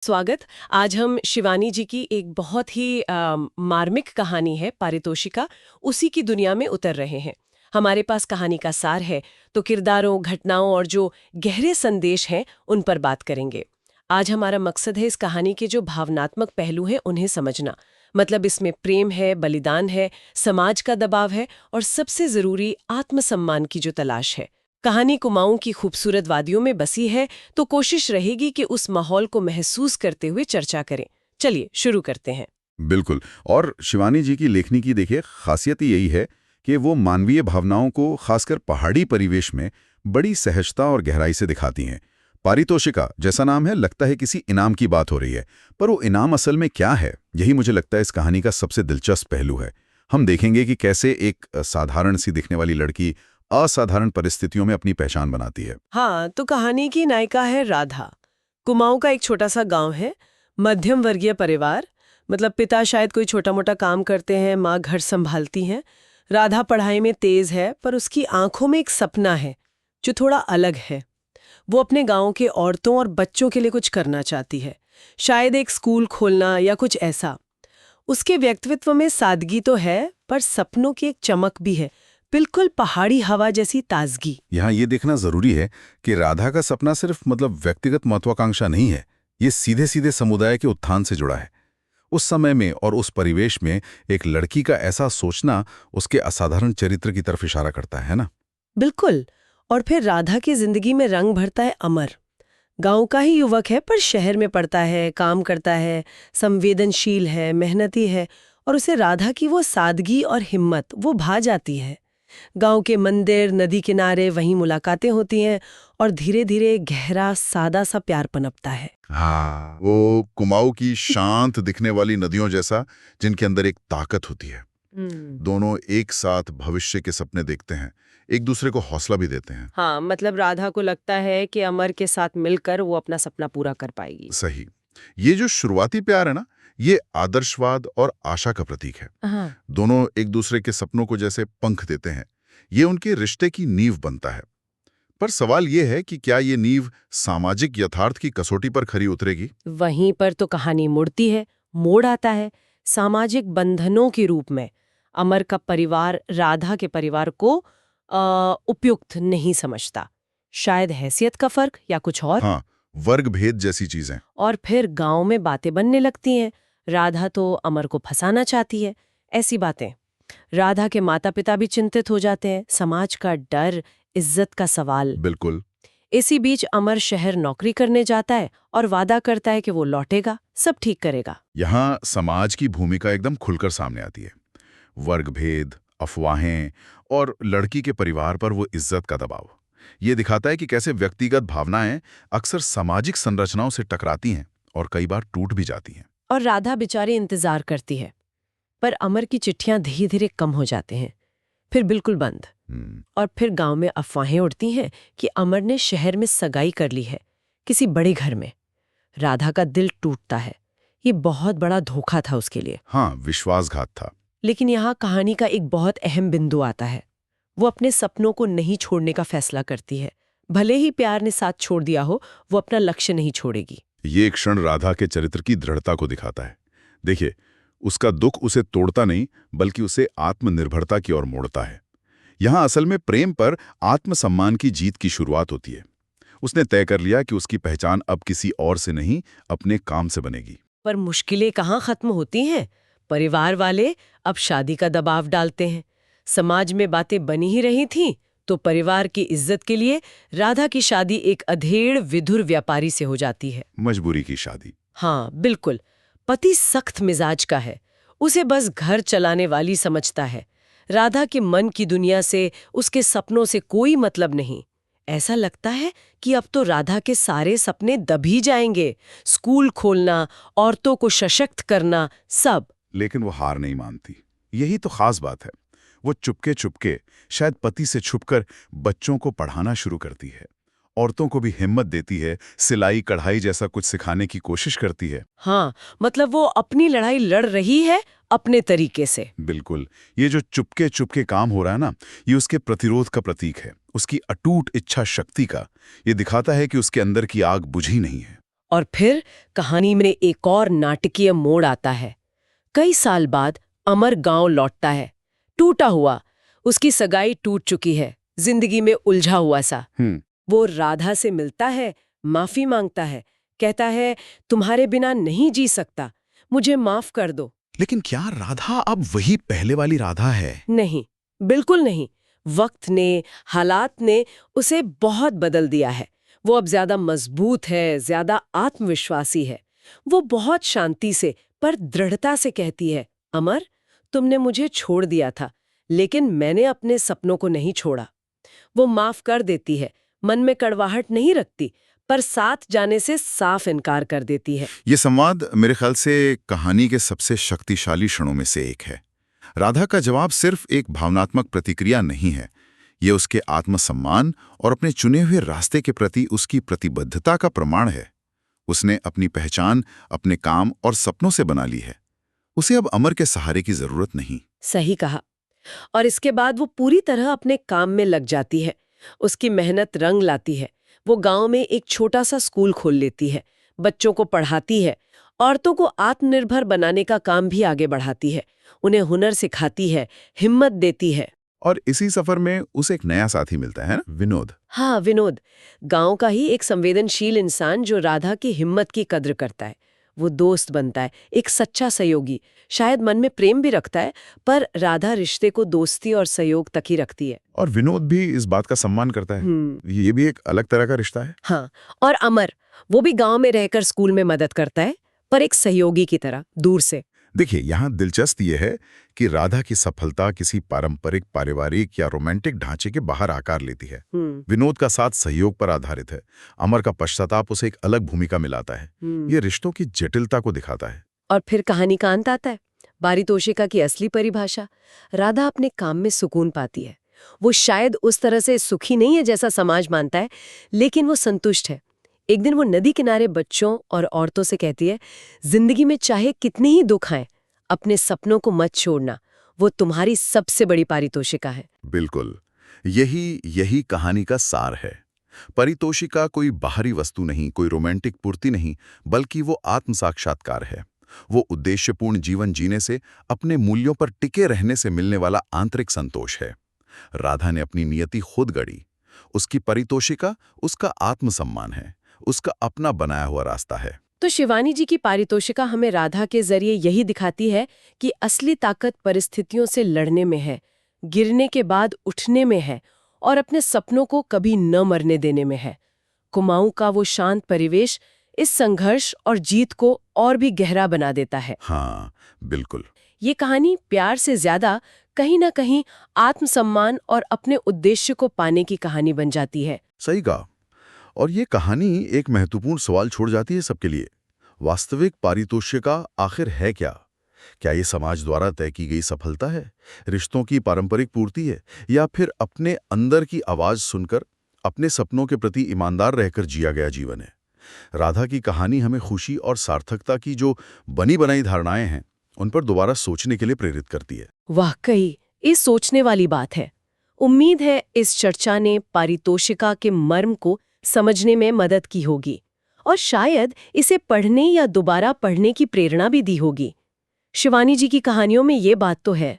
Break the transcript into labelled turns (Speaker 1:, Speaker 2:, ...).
Speaker 1: स्वागत। आज हम शिवानी जी की एक बहुत ही मार्मिक कहानी है पारितोषिका, उसी की दुनिया में उतर रहे हैं। हमारे पास कहानी का सार है, तो किरदारों, घटनाओं और जो गहरे संदेश हैं उन पर बात करेंगे। आज हमारा मकसद है इस कहानी के जो भावनात्मक पहलू हैं उन्हें समझना। मतलब इसमें प्रेम है, बलिदान है, समाज का दबाव है और सबसे जरूरी आत्मसम्मान की जो तलाश है। कहानी कुमाऊं की खूबसूरत वादियों में बसी है, तो कोशिश रहेगी कि उस माहौल को महसूस करते हुए चर्चा करें। चलिए शुरू करते हैं।
Speaker 2: बिल्कुल। और शिवानी जी की लेखनी की देखिए खासियत ही यही है कि वो मानवीय भावनाओं को खासकर पहाड़ी परिवेश में बड़ी सहजता और गहराई से दिखाती हैं। पारितोषिका जैसा नाम है, लगता है किसी इनाम की बात हो रही है, पर वो इनाम असल में क्या है, यही मुझे लगता है इस कहानी का सबसे दिलचस्प पहलू है। हम देखेंगे कि कैसे एक साधारण सी दिखने वाली लड़की असाधारण परिस्थितियों में अपनी पहचान बनाती है।
Speaker 1: हाँ, तो कहानी की नायिका है राधा। कुमाऊं का एक छोटा सा गांव है, मध्यम वर्गीय परिवार। मतलब पिता शायद कोई छोटा मोटा काम करते हैं, माँ घर संभालती हैं। राधा पढ़ाई में तेज है, पर उसकी आंखों में एक सपना है जो थोड़ा अलग है। वो अपने गांव के औरतों और बच्चों के लिए कुछ करना चाहती है, शायद एक स्कूल खोलना या कुछ ऐसा। उसके व्यक्तित्व में सादगी तो है, पर सपनों की एक चमक भी है, बिल्कुल पहाड़ी हवा जैसी ताजगी।
Speaker 2: यहाँ ये देखना जरूरी है कि राधा का सपना सिर्फ व्यक्तिगत महत्वाकांक्षा नहीं है, ये सीधे सीधे समुदाय के उत्थान से जुड़ा है। उस समय में और उस परिवेश में एक लड़की का ऐसा सोचना उसके असाधारण चरित्र की तरफ इशारा करता है ना।
Speaker 1: बिल्कुल। और फिर राधा की जिंदगी में रंग भरता है अमर। गांव का ही युवक है, पर शहर में पढ़ता है, काम करता है, संवेदनशील है, मेहनती है। और उसे राधा की वो सादगी और हिम्मत वो भा जाती है। गांव के मंदिर, नदी किनारे, वहीं मुलाकातें होती हैं और धीरे धीरे गहरा सादा सा प्यार पनपता है।
Speaker 2: हाँ, वो कुमाऊं की शांत दिखने वाली नदियों जैसा, जिनके अंदर एक ताकत होती है। दोनों एक साथ भविष्य के सपने देखते हैं, एक दूसरे को हौसला भी देते हैं।
Speaker 1: हाँ, मतलब राधा को लगता है कि अमर के साथ मिलकर वो अपना सपना पूरा कर पाएगी।
Speaker 2: सही। ये जो शुरुआती प्यार है ना, ये आदर्शवाद और आशा का प्रतीक है।
Speaker 1: हाँ।
Speaker 2: दोनों एक दूसरे के सपनों को जैसे पंख देते हैं। ये उनके रिश्ते की नींव बनता है। पर सवाल ये है कि क्या ये नींव सामाजिक यथार्थ की कसौटी पर खरी उतरेगी?
Speaker 1: वहीं पर तो कहानी मुड़ती है, मोड़ आता है, सामाजिक बंधनों के रूप में। अमर का परिवार राधा के परिवार को उपयुक्त नहीं समझता, शायद हैसियत का फर्क या कुछ और।
Speaker 2: हाँ, वर्ग भेद जैसी चीजें।
Speaker 1: और फिर गांव में बातें बनने लगती हैं। राधा तो अमर को फंसाना चाहती है, ऐसी बातें। राधा के माता पिता भी चिंतित हो जाते हैं, समाज का डर, इज्जत का सवाल।
Speaker 2: बिल्कुल।
Speaker 1: इसी बीच अमर शहर नौकरी करने जाता है और वादा करता है कि वो लौटेगा, सब ठीक करेगा।
Speaker 2: यहाँ समाज की भूमिका एकदम खुलकर सामने आती है। वर्ग भेद, अफवाहें और लड़की के परिवार पर वो इज्जत का दबाव। ये दिखाता है कि कैसे व्यक्तिगत भावनाएं अक्सर सामाजिक संरचनाओं से टकराती हैं और कई बार टूट भी जाती हैं।
Speaker 1: और राधा बेचारी इंतजार करती है, पर अमर की चिट्ठियां धीरे धीरे कम हो जाते हैं, फिर बिल्कुल बंद। और फिर गांव में अफवाहें उड़ती हैं कि अमर ने शहर में सगाई कर ली है, किसी बड़े घर में। राधा का दिल टूटता है, ये बहुत बड़ा धोखा था उसके लिए।
Speaker 2: हाँ, विश्वासघात था।
Speaker 1: लेकिन यहाँ कहानी का एक बहुत अहम बिंदु आता है। वो अपने सपनों को नहीं छोड़ने का फैसला करती है। भले ही प्यार ने साथ छोड़ दिया हो, वो अपना लक्ष्य नहीं छोड़ेगी।
Speaker 2: ये क्षण राधा के चरित्र की दृढ़ता को दिखाता है। देखिए, उसका दुख उसे तोड़ता नहीं, बल्कि उसे आत्मनिर्भरता की ओर मोड़ता है। यहाँ असल में प्रेम पर आत्मसम्मान की जीत की शुरुआत होती है। उसने तय कर लिया कि उसकी पहचान अब किसी और से नहीं, अपने काम से बनेगी।
Speaker 1: पर मुश्किलें कहाँ खत्म होती हैं। परिवार वाले अब शादी का दबाव डालते हैं। समाज में बातें बनी ही रही थीं, तो परिवार की इज्जत के लिए राधा की शादी एक अधेड़ विधुर व्यापारी से हो जाती है।
Speaker 2: मजबूरी की शादी।
Speaker 1: हाँ, बिल्कुल। पति सख्त मिजाज का है, उसे बस घर चलाने वाली समझता है। राधा के मन की दुनिया से, उसके सपनों से कोई मतलब नहीं। ऐसा लगता है कि अब तो राधा के सारे सपने दब ही जाएंगे, स्कूल खोलना, औरतों को सशक्त करना, सब।
Speaker 2: लेकिन वो हार नहीं मानती। यही तो खास बात है। वो चुपके चुपके, शायद पति से छुपकर, बच्चों को पढ़ाना शुरू करती है। औरतों को भी हिम्मत देती है, सिलाई कढ़ाई जैसा कुछ सिखाने की कोशिश करती है।
Speaker 1: हाँ, मतलब वो अपनी लड़ाई लड़ रही है अपने तरीके से।
Speaker 2: बिल्कुल। ये जो चुपके चुपके काम हो रहा है ना, ये उसके प्रतिरोध का प्रतीक है, उसकी अटूट इच्छा शक्ति का। ये दिखाता है कि उसके अंदर की आग बुझी नहीं है।
Speaker 1: और फिर कहानी में एक और नाटकीय मोड़ आता है। कई साल बाद अमर गांव लौटता है, टूटा हुआ। उसकी सगाई टूट चुकी है, जिंदगी में उलझा हुआ सा। वो राधा से मिलता है, माफी मांगता है, कहता है तुम्हारे बिना नहीं जी सकता, मुझे माफ कर दो।
Speaker 2: लेकिन क्या राधा अब वही पहले वाली राधा है?
Speaker 1: नहीं, बिल्कुल नहीं। वक्त ने, हालात ने उसे बहुत बदल दिया है। वो अब ज्यादा मजबूत है, ज्यादा आत्मविश्वासी है। वो बहुत शांति से पर दृढ़ता से कहती है, अमर, तुमने मुझे छोड़ दिया था, लेकिन मैंने अपने सपनों को नहीं छोड़ा। वो माफ कर देती है, मन में कड़वाहट नहीं रखती, पर साथ जाने से साफ इनकार कर देती है।
Speaker 2: ये संवाद मेरे ख्याल से कहानी के सबसे शक्तिशाली क्षणों में से एक है। राधा का जवाब सिर्फ एक भावनात्मक प्रतिक्रिया नहीं है, ये उसके आत्मसम्मान और अपने चुने हुए रास्ते के प्रति उसकी प्रतिबद्धता का प्रमाण है। उसने अपनी पहचान अपने काम और सपनों से बना ली है। उसे अब अमर के सहारे की जरूरत नहीं।
Speaker 1: सही कहा। और इसके बाद वो पूरी तरह अपने काम में लग जाती है। उसकी मेहनत रंग लाती है। वो गांव में एक छोटा सा स्कूल खोल लेती है, बच्चों को पढ़ाती है, औरतों को आत्मनिर्भर बनाने का काम भी आगे बढ़ाती है, उन्हें हुनर सिखाती है, हिम्मत देती है।
Speaker 2: और इसी सफर में उसे एक नया साथी मिलता है ना, विनोद।
Speaker 1: हाँ, विनोद, गांव का ही एक संवेदनशील इंसान जो राधा की हिम्मत की कद्र करता है। वो दोस्त बनता है, एक सच्चा सहयोगी। शायद मन में प्रेम भी रखता है, पर राधा रिश्ते को दोस्ती और सहयोग तक ही रखती है।
Speaker 2: और विनोद भी इस बात का सम्मान करता है। ये भी एक अलग तरह का रिश्ता है।
Speaker 1: हाँ, और अमर, वो भी गांव में रहकर स्कूल में मदद करता है, पर एक सहयोगी की तरह, दूर से।
Speaker 2: देखिए, यहाँ दिलचस्प ये है कि राधा की सफलता किसी पारंपरिक, पारिवारिक या रोमांटिक ढांचे के बाहर आकार लेती है। विनोद का साथ सहयोग पर आधारित है। अमर का पश्चाताप उसे एक अलग भूमिका मिलाता है। ये रिश्तों की जटिलता को दिखाता है।
Speaker 1: और फिर कहानी का अंत आता है, पारितोषिका की असली परिभाषा। राधा अपने काम में सुकून पाती है। वो शायद उस तरह से सुखी नहीं है जैसा समाज मानता है, लेकिन वो संतुष्ट है। एक दिन वो नदी किनारे बच्चों और औरतों से कहती है, जिंदगी में चाहे कितने ही दुख आए, अपने सपनों को मत छोड़ना, वो तुम्हारी सबसे बड़ी पारितोषिका है।
Speaker 2: बिल्कुल, यही कहानी का सार है। पारितोषिका कोई बाहरी वस्तु नहीं, कोई रोमांटिक पूर्ति नहीं, बल्कि वो आत्म साक्षात्कार है। वो उद्देश्यपूर्ण जीवन जीने से, अपने मूल्यों पर टिके रहने से मिलने वाला आंतरिक संतोष है। राधा ने अपनी नियति खुद गढ़ी। उसकी पारितोषिका उसका आत्मसम्मान है, उसका अपना बनाया हुआ रास्ता है।
Speaker 1: तो शिवानी जी की पारितोषिका हमें राधा के जरिए यही दिखाती है कि असली ताकत परिस्थितियों से लड़ने में है, गिरने के बाद उठने में है, और अपने सपनों को कभी न मरने देने में है। कुमाऊं का वो शांत परिवेश इस संघर्ष और जीत को और भी गहरा बना देता है।
Speaker 2: हाँ, बिल्कुल।
Speaker 1: ये कहानी प्यार से ज्यादा कहीं ना कहीं आत्मसम्मान और अपने उद्देश्य को पाने की कहानी बन जाती है।
Speaker 2: सही कहा। और ये कहानी एक महत्वपूर्ण सवाल छोड़ जाती है सबके लिए। वास्तविक पारितोषिका आखिर है क्या? क्या ये समाज द्वारा तय की गई सफलता है, रिश्तों की पारंपरिक पूर्ति है, या फिर अपने अंदर की आवाज सुनकर अपने सपनों के प्रति ईमानदार रहकर जिया गया जीवन है? राधा की कहानी हमें खुशी और सार्थकता की जो बनी बनाई धारणाएं हैं, उन पर दोबारा सोचने के लिए प्रेरित करती है।
Speaker 1: वाकई ये सोचने वाली बात है। उम्मीद है इस चर्चा ने पारितोषिका के मर्म को समझने में मदद की होगी, और शायद इसे पढ़ने या दोबारा पढ़ने की प्रेरणा भी दी होगी। शिवानी जी की कहानियों में ये बात तो है।